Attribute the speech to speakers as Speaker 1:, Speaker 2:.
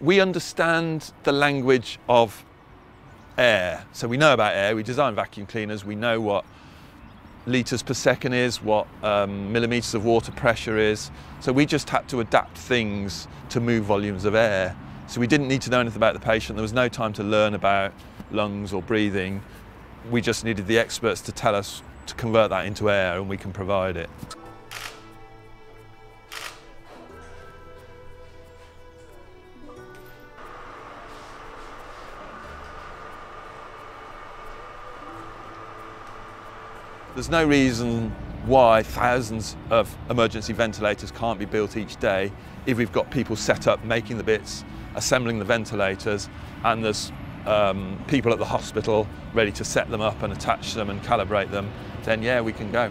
Speaker 1: We understand the language of air. So we know about air, we design vacuum cleaners, we know what litres per second is, what millimetres of water pressure is. So we just had to adapt things to move volumes of air. So we didn't need to know anything about the patient. There was no time to learn about lungs or breathing. We just needed the experts to tell us to convert that into air, and we can provide it. There's no reason why thousands of emergency ventilators can't be built each day if we've got people set up making the bits, assembling the ventilators, and there's people at the hospital ready to set them up and attach them and calibrate them. Then yeah, we can go.